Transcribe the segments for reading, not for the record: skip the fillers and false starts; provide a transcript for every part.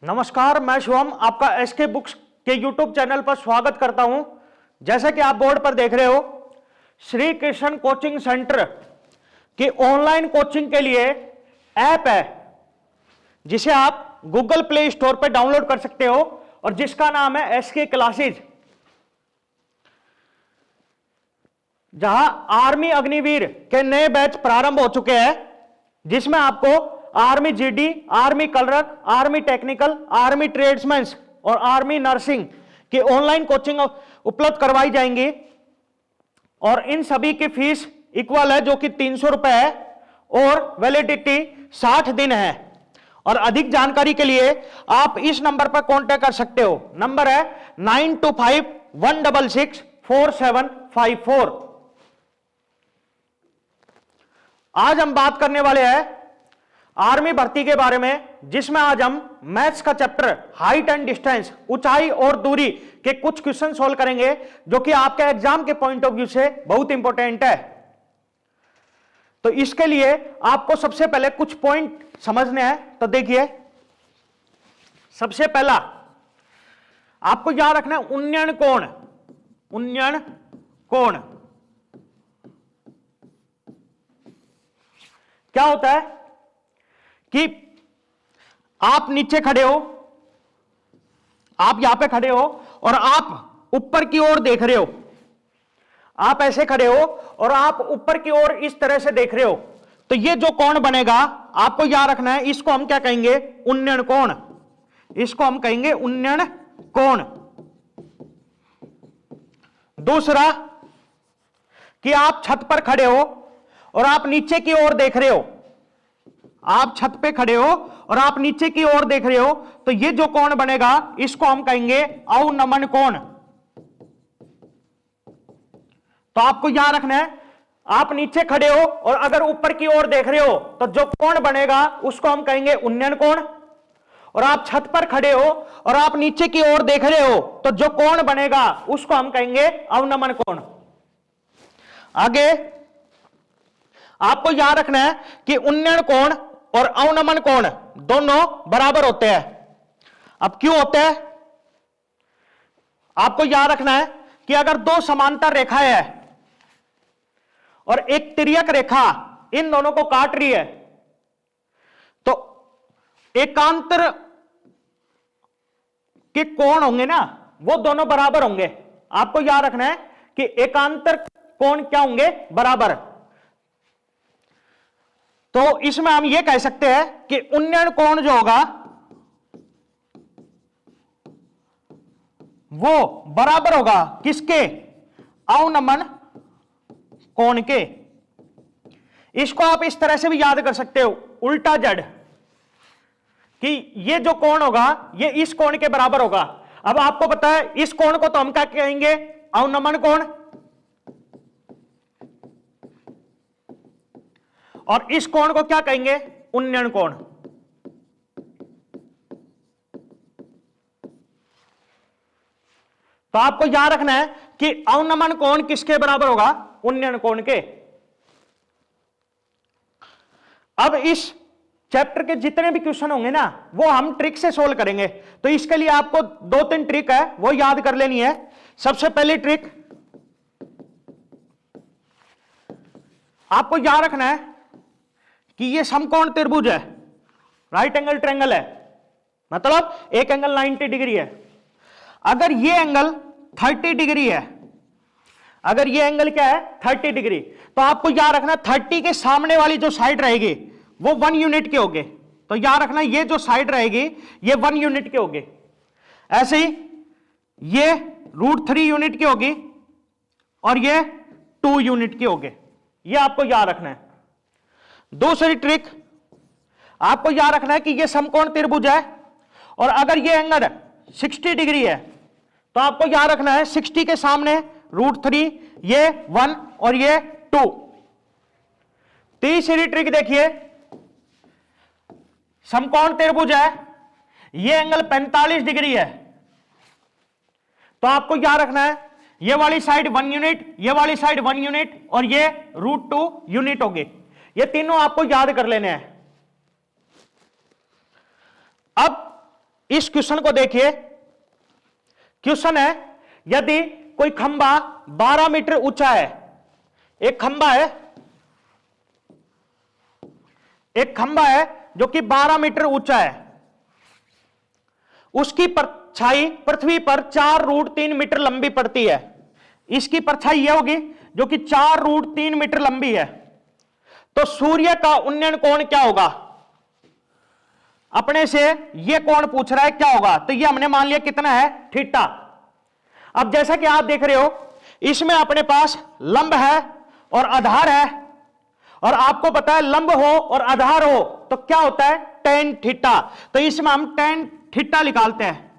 नमस्कार, मैं शिवम आपका एसके बुक्स के यूट्यूब चैनल पर स्वागत करता हूं। जैसा कि आप बोर्ड पर देख रहे हो, श्री कृष्ण कोचिंग सेंटर की ऑनलाइन कोचिंग के लिए ऐप है जिसे आप गूगल प्ले स्टोर पर डाउनलोड कर सकते हो और जिसका नाम है एसके क्लासेज, जहां आर्मी अग्निवीर के नए बैच प्रारंभ हो चुके हैं, जिसमें आपको army GD, army clerk, army technical, army tradesmans और आर्मी नर्सिंग की ऑनलाइन कोचिंग उपलब्ध करवाई जाएंगी। और इन सभी की फीस इक्वल है, जो कि 300 रुपए है और वैलिडिटी 60 दिन है। और अधिक जानकारी के लिए आप इस नंबर पर कांटेक्ट कर सकते हो। नंबर है 9251664754। आज हम बात करने वाले हैं आर्मी भर्ती के बारे में, जिसमें आज हम मैथ्स का चैप्टर हाइट एंड डिस्टेंस, ऊंचाई और दूरी के कुछ क्वेश्चन सोल्व करेंगे, जो कि आपके एग्जाम के पॉइंट ऑफ व्यू से बहुत इंपॉर्टेंट है। तो इसके लिए आपको सबसे पहले कुछ पॉइंट समझने हैं। तो देखिए, सबसे पहला आपको याद रखना है उन्नयन कोण। उन्नयन कोण क्या होता है कि आप नीचे खड़े हो, आप यहां पे खड़े हो और आप ऊपर की ओर देख रहे हो। आप ऐसे खड़े हो और आप ऊपर की ओर इस तरह से देख रहे हो। तो ये जो कोण बनेगा, आपको याद रखना है, इसको हम क्या कहेंगे? उन्नयन कोण। इसको हम कहेंगे उन्नयन कोण। दूसरा कि आप छत पर खड़े हो और आप नीचे की ओर देख रहे हो। आप छत पे खड़े हो और आप नीचे की ओर देख रहे हो, तो ये जो कोण बनेगा, इसको हम कहेंगे अवनमन कोण। तो आपको याद रखना है, आप नीचे खड़े हो और अगर ऊपर की ओर देख रहे हो, तो जो कोण बनेगा उसको हम कहेंगे उन्नयन कोण। और आप छत पर खड़े हो और आप नीचे की ओर देख रहे हो, तो जो कोण बनेगा उसको हम कहेंगे अवनमन कोण। आगे आपको याद रखना है कि उन्नयन कोण और अवनमन कोण दोनों बराबर होते हैं। अब क्यों होते हैं? आपको याद रखना है कि अगर दो समांतर रेखाएं हैं और एक तिर्यक रेखा इन दोनों को काट रही है, तो एकांतर के कोण होंगे ना, वो दोनों बराबर होंगे। आपको याद रखना है कि एकांतर कोण क्या होंगे? बराबर। तो इसमें हम ये कह सकते हैं कि उन्नयन कोण जो होगा वो बराबर होगा किसके? अवनमन कोण के। इसको आप इस तरह से भी याद कर सकते हो, उल्टा जड़, कि ये जो कोण होगा ये इस कोण के बराबर होगा। अब आपको पता है इस कोण को तो हम क्या कहेंगे? अवनमन कोण। और इस कोण को क्या कहेंगे? उन्नयन कोण। तो आपको याद रखना है कि अवनमन कोण किसके बराबर होगा? उन्नयन कोण के। अब इस चैप्टर के जितने भी क्वेश्चन होंगे ना, वो हम ट्रिक से सोल्व करेंगे। तो इसके लिए आपको 2-3 ट्रिक है, वो याद कर लेनी है। सबसे पहली ट्रिक आपको याद रखना है कि ये समकोण त्रिभुज है, राइट एंगल ट्रायंगल है, मतलब एक एंगल 90 डिग्री है। अगर ये एंगल 30 डिग्री है, अगर ये एंगल क्या है? 30 डिग्री, तो आपको याद रखना 30 के सामने वाली जो साइड रहेगी वो 1 यूनिट के होगे। तो याद रखना ये जो साइड रहेगी ये 1 यूनिट के होगी। ऐसे ही ये √3 यूनिट की होगी और ये 2 यूनिट की होगी। ये आपको याद रखना है। दूसरी ट्रिक आपको याद रखना है कि ये समकोण त्रिभुज है और अगर ये एंगल 60 डिग्री है, तो आपको याद रखना है 60 के सामने √3, ये 1 और ये 2। तीसरी ट्रिक देखिए, समकोण त्रिभुज है, ये एंगल 45 डिग्री है, तो आपको याद रखना है ये वाली साइड 1 यूनिट, ये वाली साइड 1 यूनिट और ये √2 यूनिट होगी। ये तीनों आपको याद कर लेने हैं। अब इस क्वेश्चन को देखिए। क्वेश्चन है यदि कोई खंबा 12 मीटर ऊंचा है, एक खंबा है जो कि 12 मीटर ऊंचा है, उसकी परछाई पृथ्वी पर 4√3 मीटर लंबी पड़ती है। इसकी परछाई यह होगी जो कि 4√3 मीटर लंबी है, तो सूर्य का उन्नयन कोण क्या होगा? अपने से यह कोण पूछ रहा है क्या होगा, तो यह हमने मान लिया कितना है, थीटा। अब जैसा कि आप देख रहे हो इसमें अपने पास लंब है और आधार है, और आपको पता है लंब हो और आधार हो तो क्या होता है, tan थीटा। तो इसमें हम tan थीटा निकालते हैं।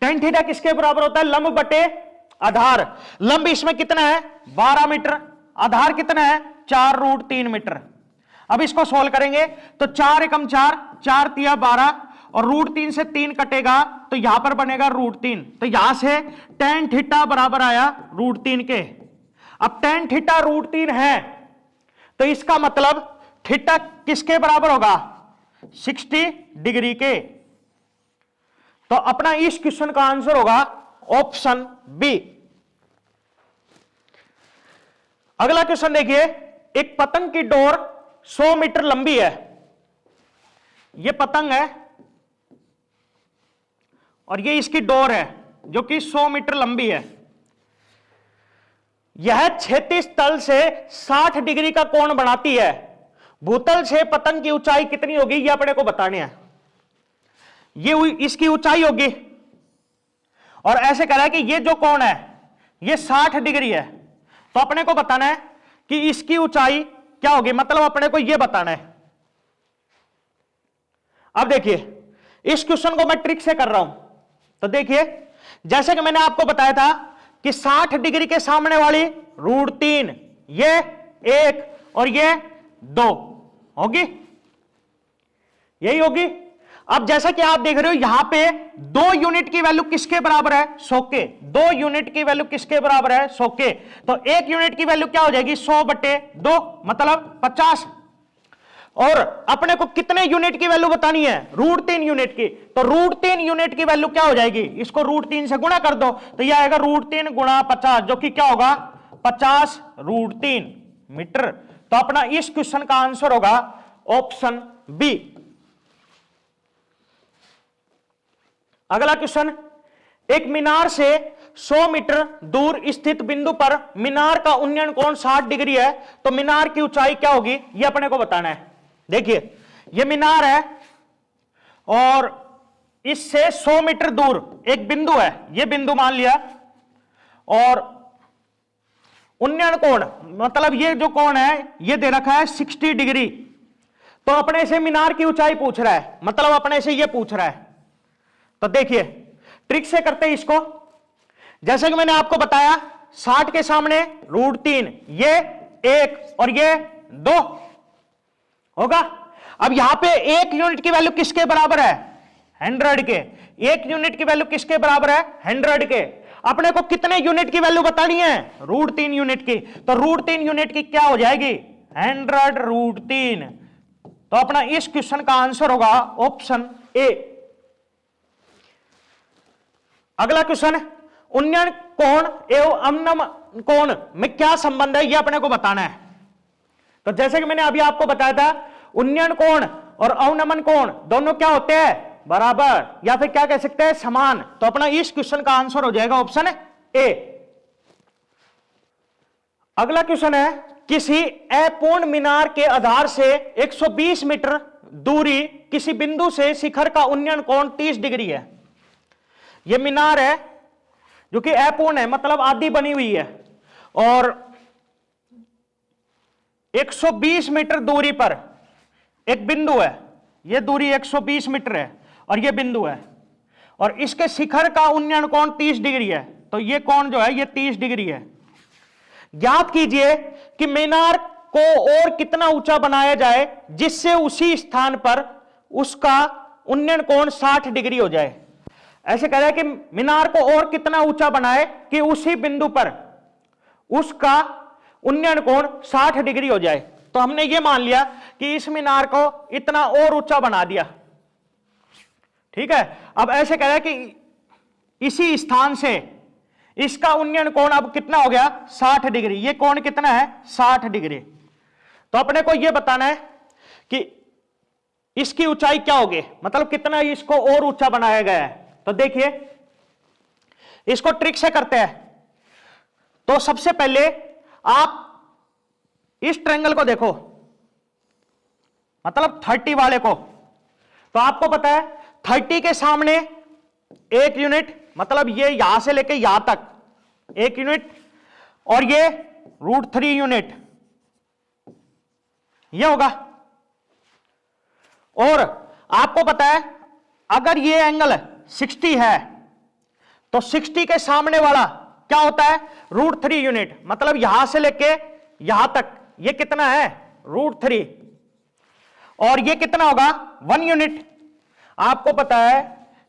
tan थीटा किसके बराबर होता है, लंब बटे आधार। लंब इसमें कितना है, 12 मीटर, आधार कितना है, 4√3 मीटर। अब इसको सोल्व करेंगे तो 4 एकम 4, 4 तिया 12, और √3 से 3 कटेगा तो यहां पर बनेगा √3। तो यहां से tan थीटा बराबर आया √3 के। अब tan थीटा √3 है तो इसका मतलब थीटा किसके बराबर होगा, 60 डिग्री के। तो अपना इस क्वेश्चन का आंसर होगा ऑप्शन बी। अगला क्वेश्चन देखिए, एक पतंग की डोर 100 मीटर लंबी है। यह पतंग है और ये इसकी डोर है जो कि 100 मीटर लंबी है। यह क्षैतिज तल से 60 डिग्री का कोण बनाती है। भूतल से पतंग की ऊंचाई कितनी होगी यह अपने को बताने है। ये इसकी ऊंचाई होगी और ऐसे कह रहा है कि ये जो कोण है ये 60 डिग्री है, तो अपने को बताना है कि इसकी ऊंचाई क्या होगी, मतलब अपने को यह बताना है। अब देखिए इस क्वेश्चन को मैं ट्रिक से कर रहा हूं, तो देखिए जैसे कि मैंने आपको बताया था कि 60 डिग्री के सामने वाली √3, ये 1 और ये 2 होगी, यही होगी। अब जैसा कि आप देख रहे हो यहां पे 2 यूनिट की वैल्यू किसके बराबर है, 100 के। 2 यूनिट की वैल्यू किसके बराबर है, 100 के। तो 1 यूनिट की वैल्यू क्या हो जाएगी, 100/2 मतलब 50। और अपने को कितने यूनिट की वैल्यू बतानी है, √3 यूनिट की। तो √3 यूनिट की वैल्यू क्या हो जाएगी, इसको √3 से गुणा कर दो तो यह आएगा √3 गुणा 50, जो कि क्या होगा 50√3 मीटर। तो अपना इस क्वेश्चन का आंसर होगा ऑप्शन बी। अगला क्वेश्चन, एक मीनार से 100 मीटर दूर स्थित बिंदु पर मीनार का उन्नयन कोण 60 डिग्री है, तो मीनार की ऊंचाई क्या होगी यह अपने को बताना है। देखिए यह मीनार है और इससे 100 मीटर दूर एक बिंदु है, यह बिंदु मान लिया, और उन्नयन कोण मतलब ये जो कोण है यह दे रखा है 60 डिग्री। तो अपने से मीनार की ऊंचाई पूछ रहा है, मतलब अपने से यह पूछ रहा है। तो देखिए ट्रिक से करते हैं इसको। जैसे कि मैंने आपको बताया 60 के सामने √3, ये 1 और ये 2 होगा। अब यहां पे 1 यूनिट की वैल्यू किसके बराबर है, 100 के। 1 यूनिट की वैल्यू किसके बराबर है, 100 के। अपने को कितने यूनिट की वैल्यू बतानी है, √3 यूनिट की। तो √3 यूनिट की क्या हो जाएगी, 100√3। तो अपना इस क्वेश्चन का आंसर होगा ऑप्शन ए। अगला क्वेश्चन, उन्नयन कोण एवं अवनमन कोण में क्या संबंध है यह अपने को बताना है। तो जैसे कि मैंने अभी आपको बताया था उन्नयन कोण और अवनमन कोण दोनों क्या होते हैं, बराबर, या फिर क्या कह सकते हैं, समान। तो अपना इस क्वेश्चन का आंसर हो जाएगा ऑप्शन ए। अगला क्वेश्चन है, किसी अपूर्ण मीनार के आधार से 120 मीटर दूरी किसी बिंदु से शिखर का उन्नयन कोण 30 डिग्री है। यह मीनार है जो कि अपूर्ण है, मतलब आधी बनी हुई है, और 120 मीटर दूरी पर एक बिंदु है। यह दूरी 120 मीटर है और यह बिंदु है, और इसके शिखर का उन्नयन कोण 30 डिग्री है। तो यह कोण जो है यह 30 डिग्री है। ज्ञात कीजिए कि मीनार को और कितना ऊंचा बनाया जाए जिससे उसी स्थान पर उसका उन्नयन कोण 60 डिग्री हो जाए। ऐसे कह रहा है कि मीनार को और कितना ऊंचा बनाए कि उसी बिंदु पर उसका उन्नयन कोण 60 डिग्री हो जाए। तो हमने ये मान लिया कि इस मीनार को इतना और ऊंचा बना दिया। ठीक है। अब ऐसे कह रहा है कि इसी स्थान से इसका उन्नयन कोण अब कितना हो गया 60 डिग्री। ये कोण कितना है 60 डिग्री। तो अपने को यह बताना है कि इसकी ऊंचाई क्या होगी, मतलब कितना इसको और ऊंचा बनाया गया है। तो देखिए इसको ट्रिक से करते हैं। तो सबसे पहले आप इस ट्रायंगल को देखो, मतलब 30 वाले को। तो आपको पता है 30 के सामने 1 यूनिट, मतलब ये यहां से लेके यहां तक 1 यूनिट, और ये √3 यूनिट ये होगा। और आपको पता है अगर ये एंगल 60 है तो 60 के सामने वाला क्या होता है √3 यूनिट, मतलब यहां से लेके यहां तक ये कितना है √3, और ये कितना होगा 1 यूनिट। आपको पता है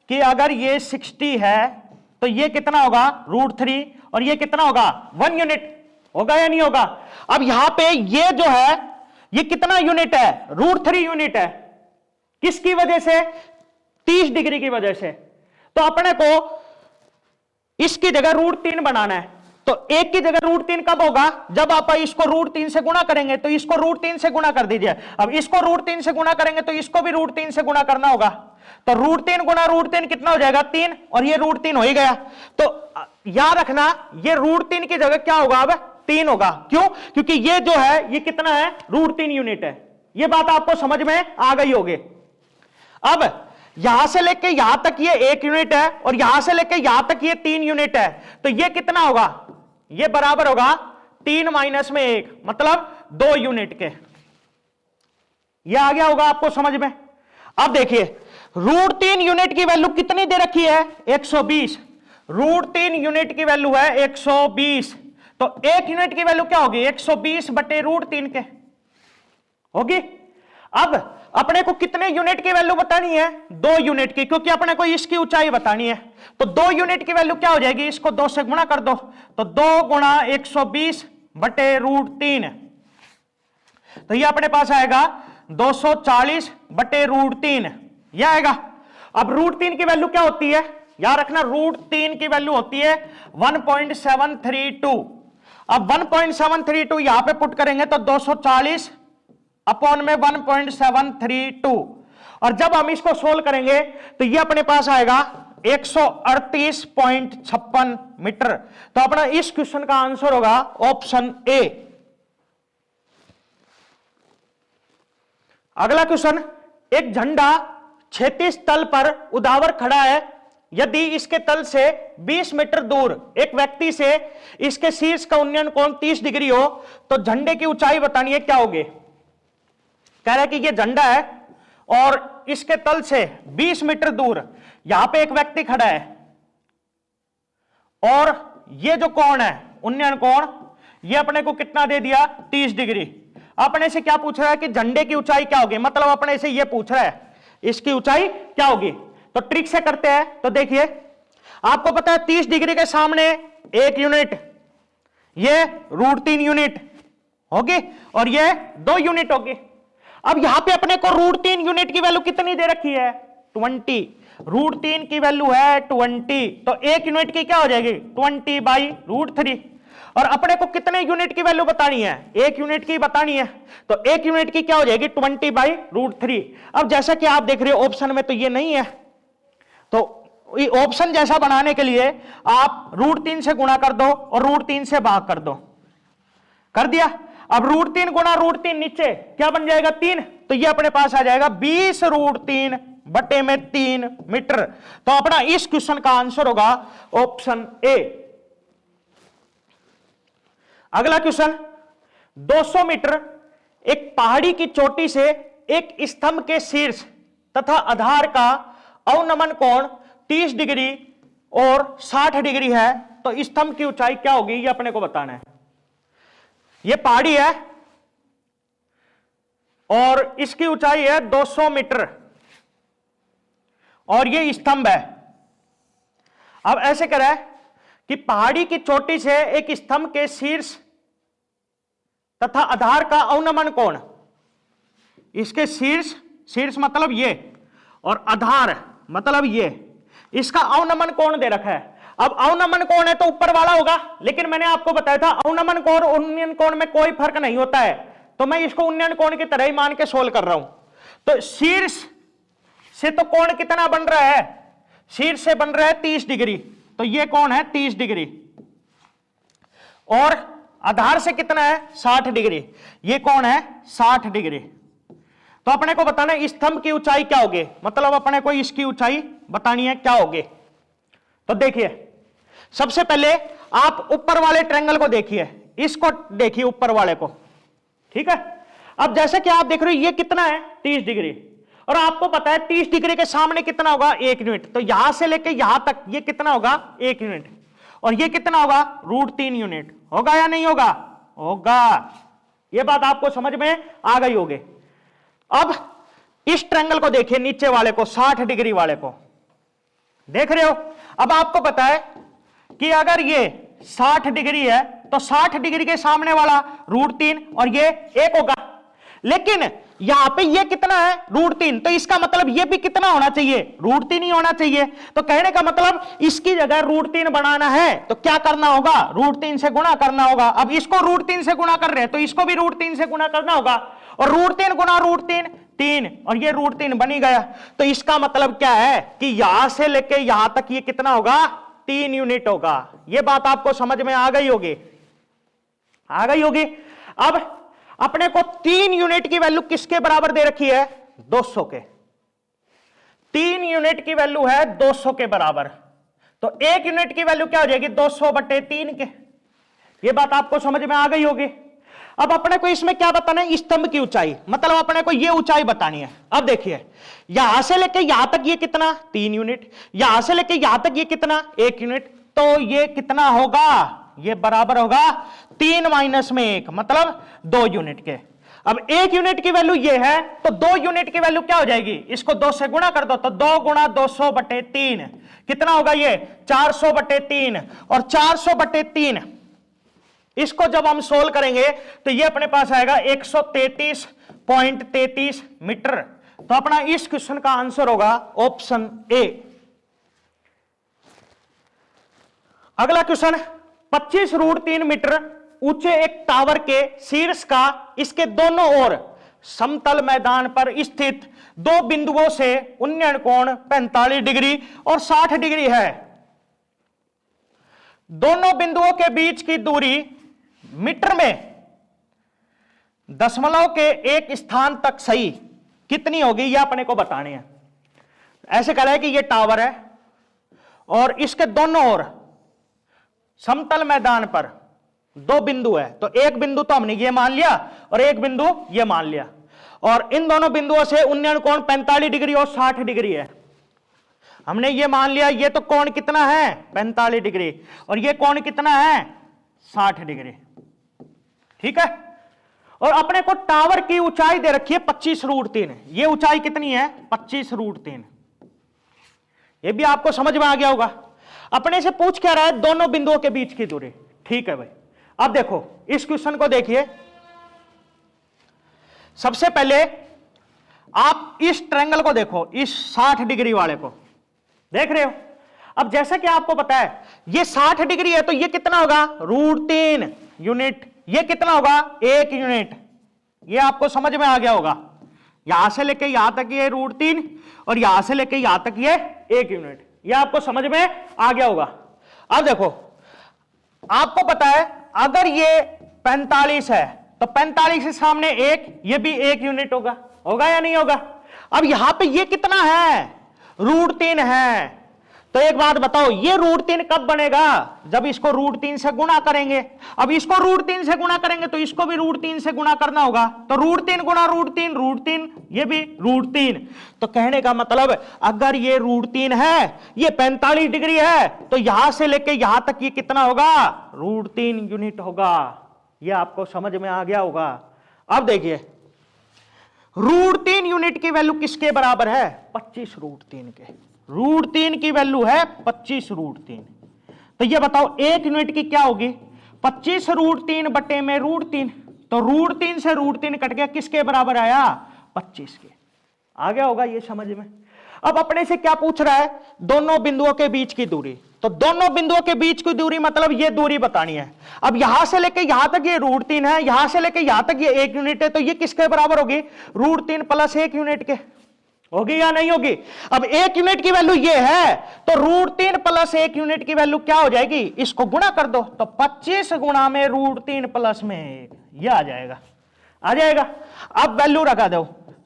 कि अगर ये 60 है तो ये कितना होगा √3 और ये कितना होगा 1 यूनिट, होगा या नहीं होगा। अब यहां पे ये जो है ये कितना यूनिट है √3 यूनिट है, किसकी वजह से 30 डिग्री की वजह से। तो अपने को इसकी जगह √3 बनाना है। तो एक की जगह √3 कब होगा जब आप इसको √3 से गुणा करेंगे। तो इसको √3 से गुणा कर दीजिए। अब इसको √3 से गुणा करेंगे तो इसको भी √3 से गुणा करना होगा। तो √3 गुणा √3 कितना हो जाएगा 3, और ये √3 हो ही गया। तो याद रखना ये √3 की जगह क्या होगा अब 3 होगा। क्यों, क्योंकि ये जो है ये कितना है √3 यूनिट है। ये बात आपको समझ में आ गई होगी। अब यहां से लेके यहां तक ये 1 यूनिट है और यहां से लेके यहां तक ये 3 यूनिट है। तो ये कितना होगा, ये बराबर होगा 3 - 1, मतलब 2 यूनिट के। ये आ गया होगा आपको समझ में। अब देखिए √3 यूनिट की वैल्यू कितनी दे रखी है 120। √3 यूनिट की वैल्यू है 120। तो 1 यूनिट की वैल्यू क्या होगी 120 बटे √3 के होगी। अब अपने को कितने यूनिट की वैल्यू बतानी है 2 यूनिट की, क्योंकि अपने को इसकी ऊंचाई बतानी है। तो 2 यूनिट की वैल्यू क्या हो जाएगी, इसको 2 से गुणा कर दो। तो 2 गुणा 120 बटे √3, तो ये अपने पास आएगा 240 बटे √3 यह आएगा। अब √3 की वैल्यू क्या होती है, याद रखना √3 की वैल्यू होती है 1.732। अब 1.732 यहां पे पुट करेंगे तो 240 अपॉन में 1.732, और जब हम इसको सोल्व करेंगे तो ये अपने पास आएगा 138.56 मीटर। तो अपना इस क्वेश्चन का आंसर होगा ऑप्शन ए। अगला क्वेश्चन, एक झंडा क्षैतिज तल पर उदावर खड़ा है। यदि इसके तल से 20 मीटर दूर एक व्यक्ति से इसके शीर्ष का उन्नयन कोण 30 डिग्री हो तो झंडे की ऊंचाई बतानी है क्या होगी। कह रहा है कि ये झंडा है और इसके तल से 20 मीटर दूर यहां पे एक व्यक्ति खड़ा है, और ये जो कोण है उन्नयन कोण ये अपने को कितना दे दिया 30 डिग्री। अपने से क्या पूछ रहा है कि झंडे की ऊंचाई क्या होगी, मतलब अपने से ये पूछ रहा है इसकी ऊंचाई क्या होगी। तो ट्रिक से करते हैं। तो देखिए आपको पता है 30 डिग्री के सामने 1 यूनिट, ये √3 यूनिट होगी और ये 2 यूनिट होगी। अब यहां पे अपने को √3 यूनिट की वैल्यू कितनी दे रखी है 20। √3 की वैल्यू है 20, तो 1 यूनिट की क्या हो जाएगी 20/√3। और अपने को कितने यूनिट की वैल्यू बतानी है 1 यूनिट की बतानी है। तो 1 यूनिट की क्या हो जाएगी 20/√3। अब जैसा कि आप देख रहे हो ऑप्शन में तो ये नहीं है, तो ऑप्शन जैसा बनाने के लिए आप √3 से गुणा कर दो और √3 से भाग कर दो। कर दिया। अब √3 गुणा √3 नीचे क्या बन जाएगा 3, तो ये अपने पास आ जाएगा 20√3 बटे में 3 मीटर। तो अपना इस क्वेश्चन का आंसर होगा ऑप्शन ए। अगला क्वेश्चन, 200 मीटर एक पहाड़ी की चोटी से एक स्तंभ के शीर्ष तथा आधार का अवनमन कोण 30 डिग्री और 60 डिग्री है, तो स्तंभ की ऊंचाई क्या होगी ये अपने को बताना है। ये पहाड़ी है और इसकी ऊंचाई है 200 मीटर और ये स्तंभ है। अब ऐसे कह रहा है कि पहाड़ी की चोटी से एक स्तंभ के शीर्ष तथा आधार का अवनमन कोण, इसके शीर्ष मतलब ये, और आधार मतलब ये इसका अवनमन कोण दे रखा है। अब अवनमन कोण है तो ऊपर वाला होगा, लेकिन मैंने आपको बताया था अवनमन कोण और उन्नयन कोण में कोई फर्क नहीं होता है, तो मैं इसको उन्नयन कोण की तरह ही मान के सोल्व कर रहा हूं। तो शीर्ष से तो कोण कितना बन रहा है, शीर्ष से बन रहा है 30 डिग्री, तो ये कोण है 30 डिग्री, और आधार से कितना है 60 डिग्री, ये कोण है 60 डिग्री। तो अपने को बताना है स्तंभ की ऊंचाई क्या होगी, मतलब अपने को इसकी ऊंचाई बतानी है क्या होगी। तो देखिए सबसे पहले आप ऊपर वाले ट्रायंगल को देखिए, इसको देखिए ऊपर वाले को, ठीक है। अब जैसे कि आप देख रहे हो ये कितना है 30 डिग्री, और आपको पता है 30 डिग्री के सामने कितना होगा 1 यूनिट, तो यहां से लेके यहां तक ये कितना होगा 1 यूनिट, और ये कितना होगा √3 यूनिट, होगा या नहीं होगा, होगा। ये बात आपको समझ में आ गई होगी। अब इस ट्रायंगल को देखिए, नीचे वाले को 60 डिग्री वाले को देख रहे हो। अब आपको पता है कि अगर ये 60 डिग्री है तो 60 डिग्री के सामने वाला √3 और ये 1 होगा, लेकिन यहां पे ये कितना है √3, तो इसका मतलब ये भी कितना होना चाहिए √3 ही होना चाहिए। तो कहने का मतलब इसकी जगह √3 बनाना है तो क्या करना होगा √3 से गुणा करना होगा। अब इसको √3 से गुणा कर रहे हैं तो इसको भी √3 से गुणा करना होगा, और √3 गुणा √3 3, और ये √3 बनी गया। तो इसका मतलब क्या है कि यहां से लेके यहां तक ये कितना होगा 3 यूनिट होगा। ये बात आपको समझ में आ गई होगी, आ गई होगी। अब अपने को 3 यूनिट की वैल्यू किसके बराबर दे रखी है 200 के, 3 यूनिट की वैल्यू है 200 के बराबर, तो 1 यूनिट की वैल्यू क्या हो जाएगी 200/3 के। ये बात आपको समझ में आ गई होगी। अब अपने को इसमें क्या बताना है स्तंभ की ऊंचाई, मतलब अपने को ये ऊंचाई बतानी है। अब देखिए यहां से लेके यहां तक ये कितना 3 यूनिट, यहां से लेके यहां तक ये कितना 1 यूनिट, तो ये कितना होगा ये बराबर होगा 3 - 1 मतलब 2 यूनिट के। अब 1 यूनिट की वैल्यू ये है तो 2 यूनिट की वैल्यू क्या हो जाएगी, इसको 2 से गुणा कर दो, तो 2 गुणा 200/3 कितना होगा ये 400/3, और 400/3 इसको जब हम सोल्व करेंगे तो ये अपने पास आएगा 133.33 मीटर। तो अपना इस क्वेश्चन का आंसर होगा ऑप्शन ए। अगला क्वेश्चन 25 √3 मीटर ऊंचे एक टावर के शीर्ष का इसके दोनों ओर समतल मैदान पर स्थित 2 बिंदुओं से उन्नयन कोण 45 डिग्री और 60 डिग्री है। दोनों बिंदुओं के बीच की दूरी मीटर में दशमलव के एक स्थान तक सही कितनी होगी, यह अपने को बताने हैं। ऐसे कह रहा है कि यह टावर है और इसके दोनों ओर समतल मैदान पर 2 बिंदु है, तो एक बिंदु तो हमने ये मान लिया और एक बिंदु ये मान लिया, और इन दोनों बिंदुओं से उन्नयन कोण 45 डिग्री और 60 डिग्री है। हमने ये मान लिया ये तो कोण कितना है 45 डिग्री और ये कोण कितना है 60 डिग्री, ठीक है। और अपने को टावर की ऊंचाई दे रखी है 25 √3, ये ऊंचाई कितनी है 25 √3, ये भी आपको समझ में आ गया होगा। अपने से पूछ क्या रहा है दोनों बिंदुओं के बीच की दूरी, ठीक है भाई। अब देखो इस क्वेश्चन को देखिए, सबसे पहले आप इस ट्रायंगल को देखो, इस 60 डिग्री वाले को देख रहे हो। अब जैसा कि आपको पता है ये 60 डिग्री है तो ये कितना होगा √3 यूनिट, ये कितना होगा 1 यूनिट, ये आपको समझ में आ गया होगा। यहां से लेके यहां तक ये √3 और यहां से लेके यहां तक ये 1 यूनिट, ये आपको समझ में आ गया होगा। अब देखो आपको पता है अगर ये 45 है तो 45 के सामने 1, ये भी 1 यूनिट होगा, होगा या नहीं होगा। अब यहां पे ये कितना है √3 है, तो एक बात बताओ ये √3 कब बनेगा जब इसको √3 से गुणा करेंगे। अब इसको √3 से गुणा करेंगे तो इसको भी √3 से गुणा करना होगा, तो √3 गुणा √3 √3, ये भी √3। तो कहने का मतलब अगर ये √3 है, ये 45 डिग्री है, तो यहां से लेके यहां तक ये कितना होगा √3 यूनिट होगा। ये आपको समझ में आ गया होगा। अब देखिए √3 यूनिट की वैल्यू किसके बराबर है 25 √3 के, √3 की वैल्यू है 25 √3। तो ये बताओ 1 यूनिट की क्या होगी 25 √3 बटे में √3, तो √3 से √3 कट गया, किसके बराबर आया 25 के। आ गया होगा ये समझ में। अब अपने से क्या पूछ रहा है, दोनों बिंदुओं के बीच की दूरी। तो दोनों बिंदुओं के बीच की दूरी मतलब ये दूरी बतानी है। अब यहां से लेके यहां तक ये √3 है, यहां से लेके यहां तक ये 1 यूनिट है, तो ये किसके बराबर होगी, √3 + 1 यूनिट के। होगी या नहीं होगी? अब 1 यूनिट की वैल्यू ये है, तो √3 + 1 यूनिट की वैल्यू क्या हो जाएगी, इसको गुणा कर दो, तो 25 गुणा में √3 + 1, ये आ जाएगा, आ जाएगा। अब वैल्यू रखा दो,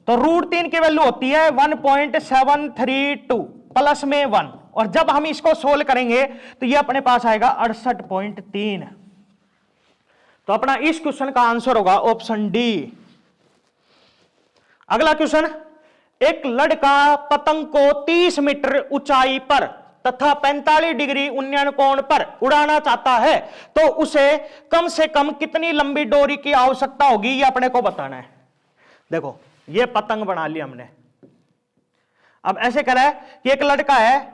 तो √3 की वैल्यू होती है 1.732 प्लस में 1, और जब हम इसको सोल्व करेंगे तो ये अपने पास आएगा 68.3। तो अपना इस क्वेश्चन का आंसर होगा ऑप्शन डी। अगला क्वेश्चन, एक लड़का पतंग को 30 मीटर ऊंचाई पर तथा 45 डिग्री उन्नयन कोण पर उड़ाना चाहता है, तो उसे कम से कम कितनी लंबी डोरी की आवश्यकता होगी, ये अपने को बताना है। देखो ये पतंग बना ली हमने। अब ऐसे करा है कि एक लड़का है,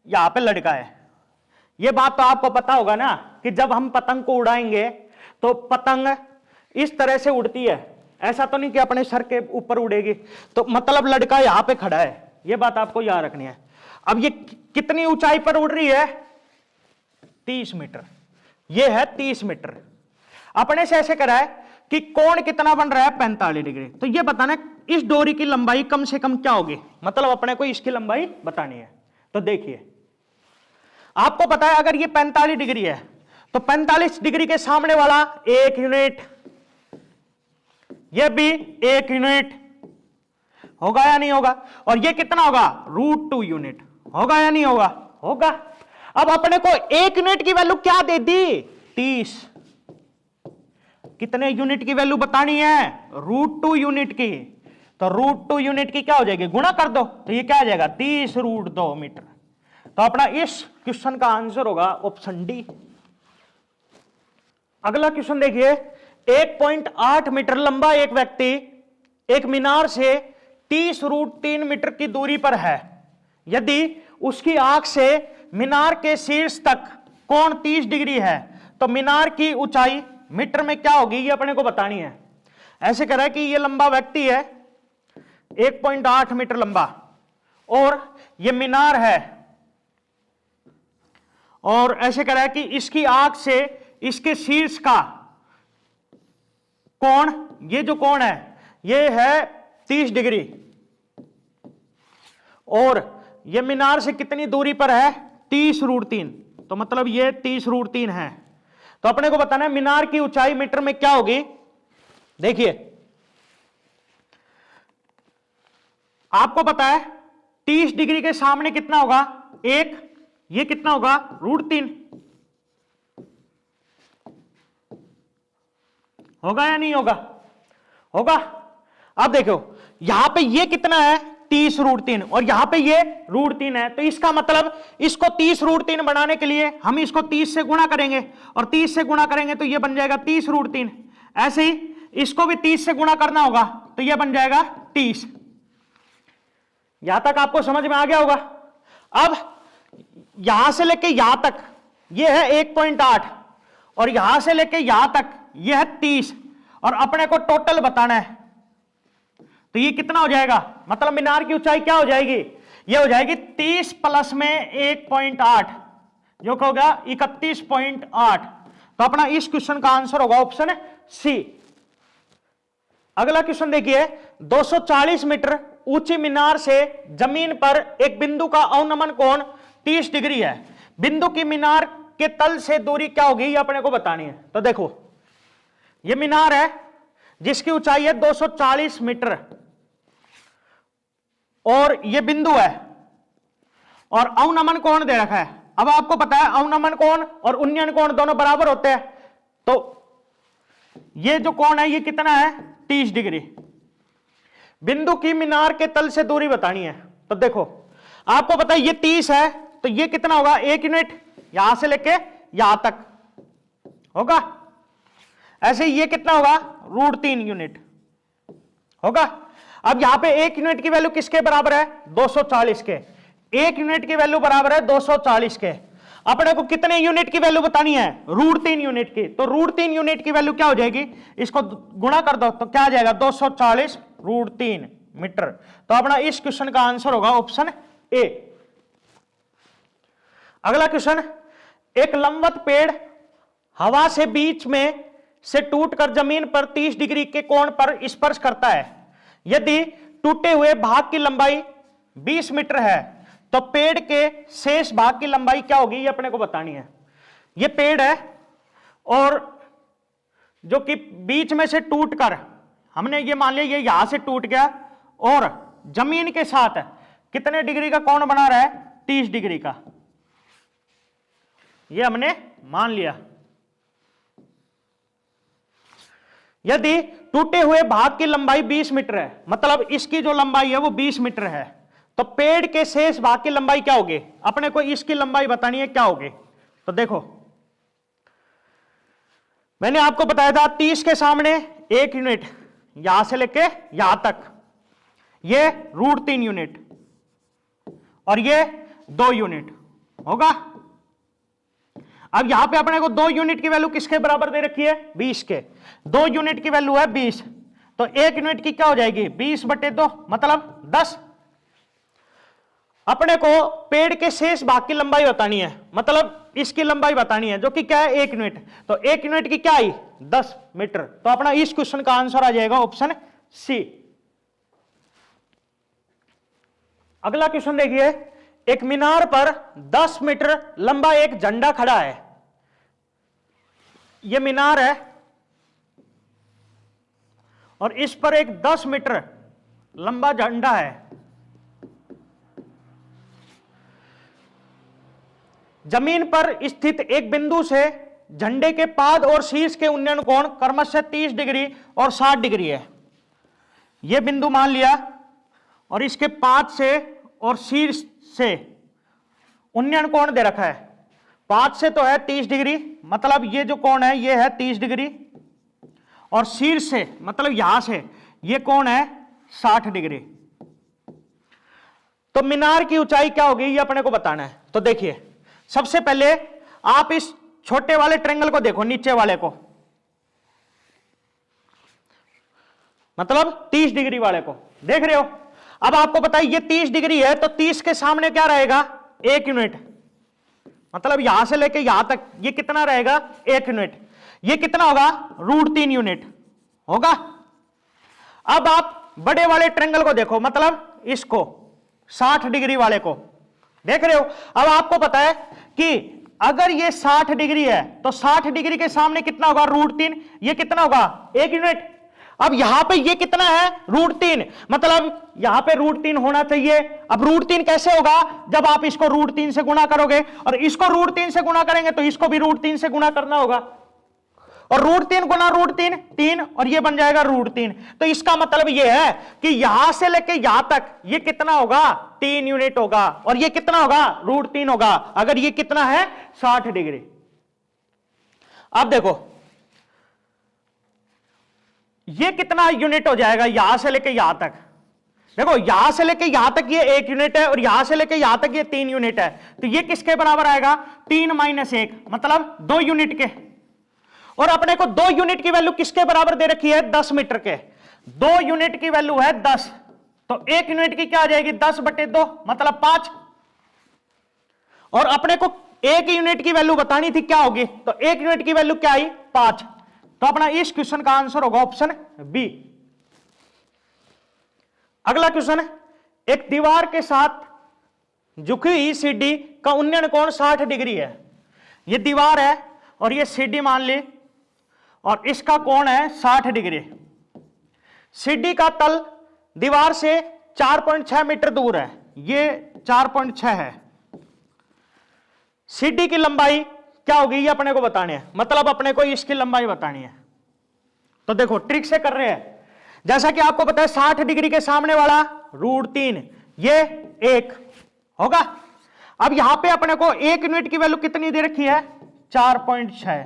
यहां पे लड़का है। ये बात तो आपको पता होगा ना कि जब हम पतंग को उड़ाएंगे तो पतंग इस तरह से उड़ती है, ऐसा तो नहीं कि अपने सर के ऊपर उड़ेगी। तो मतलब लड़का यहां पे खड़ा है, ये बात आपको याद रखनी है। अब ये कितनी ऊंचाई पर उड़ रही है, 30 मीटर। ये है 30 मीटर। अपने से ऐसे करा है कि कोण कितना बन रहा है, 45 डिग्री। तो ये बताना इस डोरी की लंबाई कम से कम क्या होगी, मतलब अपने को इसकी लंबाई बतानी है। तो देखिए आपको पता है अगर ये 45 डिग्री है तो 45 डिग्री के सामने वाला 1 यूनिट, ये भी 1 यूनिट होगा या नहीं होगा, और ये कितना होगा, √2 यूनिट होगा या नहीं होगा, होगा। अब अपने को 1 यूनिट की वैल्यू क्या दे दी, 30। कितने यूनिट की वैल्यू बतानी है, √2 यूनिट की। तो √2 यूनिट की क्या हो जाएगी, गुणा कर दो, तो ये क्या आ जाएगा, 30 √2 मीटर। तो अपना इस क्वेश्चन का आंसर होगा ऑप्शन डी। अगला क्वेश्चन देखिए, 1.8 मीटर लंबा एक व्यक्ति एक मीनार से 30 √3 मीटर की दूरी पर है। यदि उसकी आंख से मीनार के शीर्ष तक कोण 30 डिग्री है, तो मीनार की ऊंचाई मीटर में क्या होगी, ये अपने को बतानी है। ऐसे करा कि ये लंबा व्यक्ति है 1.8 मीटर लंबा, और ये मीनार है, और ऐसे करा कि इसकी आंख से इसके शीर्ष का कोण, ये जो कोण है ये है 30 डिग्री, और ये मीनार से कितनी दूरी पर है, 30 √3। तो मतलब ये 30 √3 है। तो अपने को बताना है मीनार की ऊंचाई मीटर में क्या होगी। देखिए आपको पता है 30 डिग्री के सामने कितना होगा, 1, ये कितना होगा, √3 होगा या नहीं होगा, होगा। अब देखो यहां पे ये कितना है, 30 √3, और यहां पे ये √3 है। तो इसका मतलब इसको 30 √3 बनाने के लिए हम इसको 30 से गुणा करेंगे, और 30 से गुणा करेंगे तो ये बन जाएगा 30 √3। ऐसे ही इसको भी 30 से गुणा करना होगा, तो ये बन जाएगा 30। यहां तक आपको समझ में आ गया होगा। अब यहां से लेके यहां तक ये है 1.8, और यहां से लेके यहां तक ये है 30, और अपने को टोटल बताना है। तो ये कितना हो जाएगा, मतलब मीनार की ऊंचाई क्या हो जाएगी, ये हो जाएगी 30 प्लस में 1.8, जो होगा 31.8। तो अपना इस क्वेश्चन का आंसर होगा ऑप्शन सी। अगला क्वेश्चन देखिए, 240 मीटर ऊंची मीनार से जमीन पर एक बिंदु का अवनमन कोण 30 डिग्री है। बिंदु की मीनार के तल से दूरी क्या होगी, ये अपने को बतानी है। तो देखो ये मीनार है जिसकी ऊंचाई है 240 मीटर, और ये बिंदु है, और अवनमन कोण दे रखा है। अब आपको पता है अवनमन कोण और उन्नयन कोण दोनों बराबर होते हैं, तो ये जो कोण है ये कितना है, 30 डिग्री। बिंदु की मीनार के तल से दूरी बतानी है। तो देखो आपको पता है ये 30 है, तो ये कितना होगा, 1 यूनिट, यहां से लेके यहां तक होगा। ऐसे ये कितना होगा, √3 यूनिट होगा। अब यहां पे 1 यूनिट की वैल्यू किसके बराबर है, 240 के। 1 यूनिट की वैल्यू बराबर है 240 के। अपने को कितने यूनिट की वैल्यू बतानी है, √3 यूनिट की। तो √3 यूनिट की वैल्यू क्या हो जाएगी, इसको गुणा कर दो तो क्या आ जाएगा, 240 √3 मीटर। तो अपना इस क्वेश्चन का आंसर होगा ऑप्शन ए। अगला क्वेश्चन, एक लंबवत पेड़ हवा से बीच में से टूटकर जमीन पर 30 डिग्री के कोण पर स्पर्श करता है। यदि टूटे हुए भाग की लंबाई 20 मीटर है तो पेड़ के शेष भाग की लंबाई क्या होगी, ये अपने को बतानी है। ये पेड़ है और जो कि बीच में से टूटकर, हमने ये मान लिया ये यहां से टूट गया और जमीन के साथ कितने डिग्री का कोण बना रहा है, 30 डिग्री का, ये हमने मान लिया। यदि टूटे हुए भाग की लंबाई 20 मीटर है, मतलब इसकी जो लंबाई है वो 20 मीटर है, तो पेड़ के शेष भाग की लंबाई क्या होगी, अपने को इसकी लंबाई बतानी है क्या होगी। तो देखो मैंने आपको बताया था 30 के सामने 1 यूनिट, यहां से लेके यहां तक ये √3 यूनिट और ये 2 यूनिट होगा। अब यहां पे अपने को 2 यूनिट की वैल्यू किसके बराबर दे रखी है, 20 के। 2 यूनिट की वैल्यू है 20, तो 1 यूनिट की क्या हो जाएगी, 20/2 मतलब 10। अपने को पेड़ के शेष भाग की लंबाई बतानी है, मतलब इसकी लंबाई बतानी है जो कि क्या है 1 यूनिट। तो 1 यूनिट की क्या आई, 10 मीटर। तो अपना इस क्वेश्चन का आंसर आ जाएगा ऑप्शन सी। अगला क्वेश्चन देखिए, एक मीनार पर 10 मीटर लंबा एक झंडा खड़ा है। यह मीनार है और इस पर एक 10 मीटर लंबा झंडा है। जमीन पर स्थित एक बिंदु से झंडे के पाद और शीर्ष के उन्नयन कोण क्रमशः 30 डिग्री और 60 डिग्री है। यह बिंदु मान लिया और इसके पाद से और शीर्ष से उन्नयन कोण दे रखा है। पाद से तो है 30 डिग्री, मतलब ये जो कोण है ये है 30 डिग्री, और शीर्ष से मतलब यहां से ये कोण है 60 डिग्री। तो मीनार की ऊंचाई क्या होगी ये अपने को बताना है। तो देखिए सबसे पहले आप इस छोटे वाले ट्रायंगल को देखो, नीचे वाले को, मतलब 30 डिग्री वाले को देख रहे हो। अब आपको पता है ये 30 डिग्री है तो 30 के सामने क्या रहेगा, 1 यूनिट, मतलब यहां से लेके यहां तक ये कितना रहेगा, 1 यूनिट। ये कितना होगा, √3 यूनिट होगा। अब आप बड़े वाले ट्रायंगल को देखो, मतलब इसको 60 डिग्री वाले को देख रहे हो। अब आपको पता है कि अगर ये 60 डिग्री है तो 60 डिग्री के सामने कितना होगा, √3, ये कितना होगा, 1 यूनिट। अब यहां पे ये कितना है, √3, मतलब यहां पे √3 होना चाहिए। अब √3 कैसे होगा, जब आप इसको √3 से गुणा करोगे और इसको √3 से गुणा करेंगे तो इसको भी √3 से गुणा करना होगा, और √3 गुना √3 3, और ये बन जाएगा √3। तो इसका मतलब ये है कि यहां से लेके यहां तक ये कितना होगा, 3 यूनिट होगा, और ये कितना होगा, √3 होगा। अगर ये कितना है, 60 डिग्री। अब देखो ये कितना यूनिट हो जाएगा यहां से लेके यहां तक। देखो यहां से लेके यहां तक ये 1 यूनिट है और यहां से लेके यहां तक ये 3 यूनिट है, तो ये किसके बराबर आएगा, 3 - 1, मतलब 2 यूनिट के। और अपने को 2 यूनिट की वैल्यू किसके बराबर दे रखी है, 10 मीटर के। 2 यूनिट की वैल्यू है 10, तो 1 यूनिट की क्या आ जाएगी, 10/2 मतलब 5। और अपने को 1 यूनिट की वैल्यू बतानी थी क्या होगी, तो 1 यूनिट की वैल्यू क्या आई, 5। तो अपना इस क्वेश्चन का आंसर होगा ऑप्शन बी। अगला क्वेश्चन, एक दीवार के साथ झुकी हुई सीढ़ी का उन्नयन कोण 60 डिग्री है। यह दीवार है और यह सीढ़ी मान ली और इसका कोण है 60 डिग्री। सीढ़ी का तल दीवार से 4.6 मीटर दूर है, ये 4.6 है। सीढ़ी की लंबाई क्या होगी ये अपने को बतानी है, मतलब अपने को इसकी लंबाई बतानी है। तो देखो ट्रिक से कर रहे हैं, जैसा कि आपको पता है 60 डिग्री के सामने वाला √3, ये 1 होगा। अब यहां पे अपने को 1 यूनिट की वैल्यू कितनी दे रखी है, 4.6,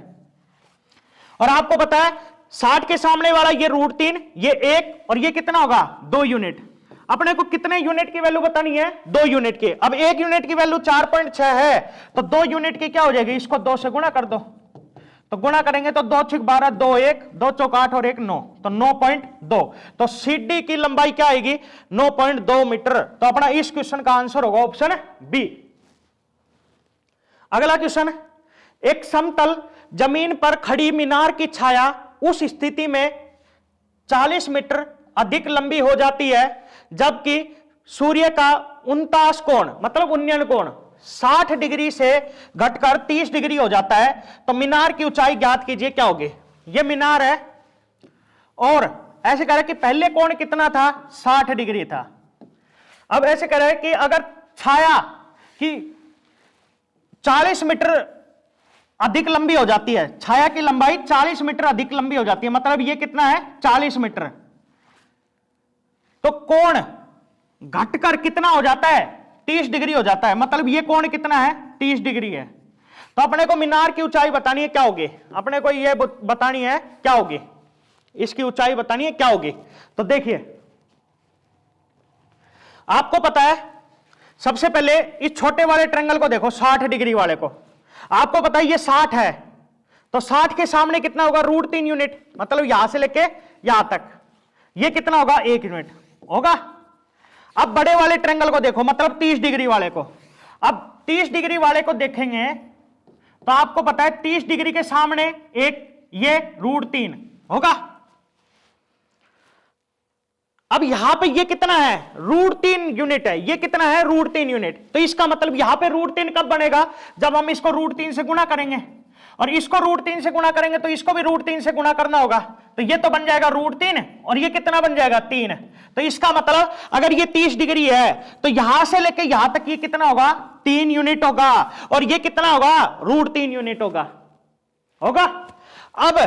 और आपको पता है 60 के सामने वाला ये √3, ये 1, और ये कितना होगा, 2 यूनिट। अपने को कितने यूनिट की वैल्यू बतानी है, 2 यूनिट की। अब 1 यूनिट की वैल्यू 4.6 है तो 2 यूनिट की क्या हो जाएगी, इसको 2 से गुणा कर दो, तो गुणा करेंगे तो 2 6 12 2 1 2 चौक 8 और 1 9, तो 9.2। तो CD की लंबाई क्या आएगी 9.2 मीटर। तो अपना इस क्वेश्चन का आंसर होगा ऑप्शन बी। अगला क्वेश्चन, एक समतल जमीन पर खड़ी मीनार की छाया उस स्थिति में 40 मीटर अधिक लंबी हो जाती है जबकि सूर्य का 49 कोण मतलब उन्नयन कोण 60 डिग्री से घटकर 30 डिग्री हो जाता है। तो मीनार की ऊंचाई ज्ञात कीजिए, क्या होगी। यह मीनार है और ऐसे कह रहे कि पहले कोण कितना था 60 डिग्री था। अब ऐसे कह रहे कि अगर छाया की 40 मीटर अधिक लंबी हो जाती है, छाया की लंबाई 40 मीटर अधिक लंबी हो जाती है, मतलब यह कितना है 40 मीटर, तो कोण घटकर कितना हो जाता है 30 डिग्री हो जाता है, मतलब ये कोण कितना है 30 डिग्री है। तो अपने को मीनार की ऊंचाई बतानी है क्या होगी, अपने को ये बतानी है क्या होगी, इसकी ऊंचाई बतानी है क्या होगी। तो देखिए आपको पता है, सबसे पहले इस छोटे वाले ट्रायंगल को देखो 60 डिग्री वाले को, आपको पता है ये 60 है, तो 60 के सामने कितना होगा √3 यूनिट, मतलब यहां से लेके यहां तक ये कितना होगा 1 यूनिट होगा। अब बड़े वाले ट्रायंगल को देखो, मतलब 30 डिग्री वाले को, अब 30 डिग्री वाले को देखेंगे तो आपको पता है 30 डिग्री के सामने एक ये √3 होगा। अब यहां पे ये कितना है √3 यूनिट है, ये कितना है √3 यूनिट, तो इसका मतलब यहां पे √3 कब बनेगा जब हम इसको √3 से गुणा करेंगे और इसको √3 से गुणा करेंगे तो इसको भी √3 से गुणा करना होगा, तो ये तो बन जाएगा √3 और ये कितना बन जाएगा 3। तो इसका मतलब अगर ये 30 डिग्री है तो यहां से लेके यहां तक ये कितना होगा 3 यूनिट होगा और ये कितना होगा √3 यूनिट होगा। अब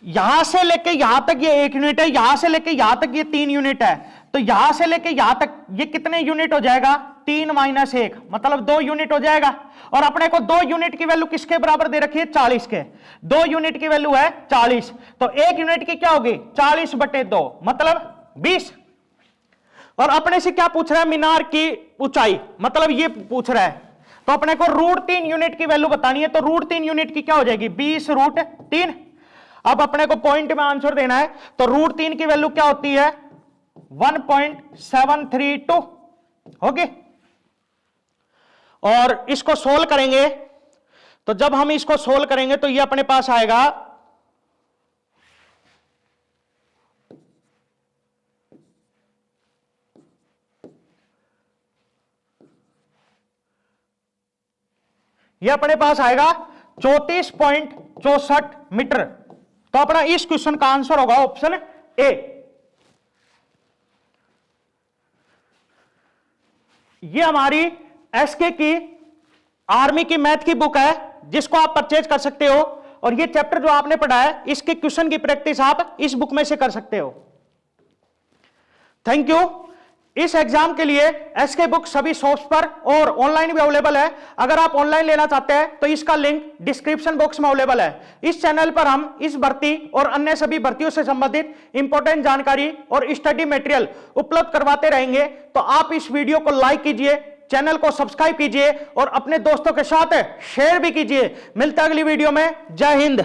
यहां से लेके यहां तक ये 1 यूनिट है, यहां से लेके यहां तक ये 3 यूनिट है, तो यहां से लेके यहां तक ये कितने यूनिट हो जाएगा 3 - 1 मतलब 2 यूनिट हो जाएगा। और अपने को 2 यूनिट की वैल्यू किसके बराबर दे रखी है 40 के, 2 यूनिट की वैल्यू है 40, तो 1 यूनिट की क्या होगी 40/2 मतलब 20। और अपने से क्या पूछ रहा है मीनार की ऊंचाई, मतलब ये पूछ रहा है, तो अपने को √3 यूनिट की वैल्यू बतानी है, तो √3 यूनिट की क्या हो जाएगी 20√3। अब अपने को पॉइंट में आंसर देना है, तो √3 की वैल्यू क्या होती है 1.732 होगी। और इसको सोल्व करेंगे, तो जब हम इसको सोल्व करेंगे तो ये अपने पास आएगा ये अपने पास आएगा 34.64 मीटर। तो अपना इस क्वेश्चन का आंसर होगा ऑप्शन ए। ये हमारी एसके की आर्मी की मैथ की बुक है जिसको आप परचेज कर सकते हो, और ये चैप्टर जो आपने पढ़ा है इसके क्वेश्चन की प्रैक्टिस आप इस बुक में से कर सकते हो। Thank you. इस एग्जाम के लिए एसके बुक सभी शॉप्स पर और ऑनलाइन भी अवेलेबल है। अगर आप ऑनलाइन लेना चाहते हैं तो इसका लिंक डिस्क्रिप्शन बॉक्स में अवेलेबल है। इस चैनल पर हम इस भर्ती और अन्य सभी भर्तियों से संबंधित इंपॉर्टेंट जानकारी और स्टडी मटेरियल उपलब्ध करवाते रहेंगे। तो आप इस वीडियो को लाइक कीजिए, चैनल को सब्सक्राइब कीजिए और अपने दोस्तों के साथ शेयर भी कीजिए। मिलते हैं अगली वीडियो में। जय हिंद।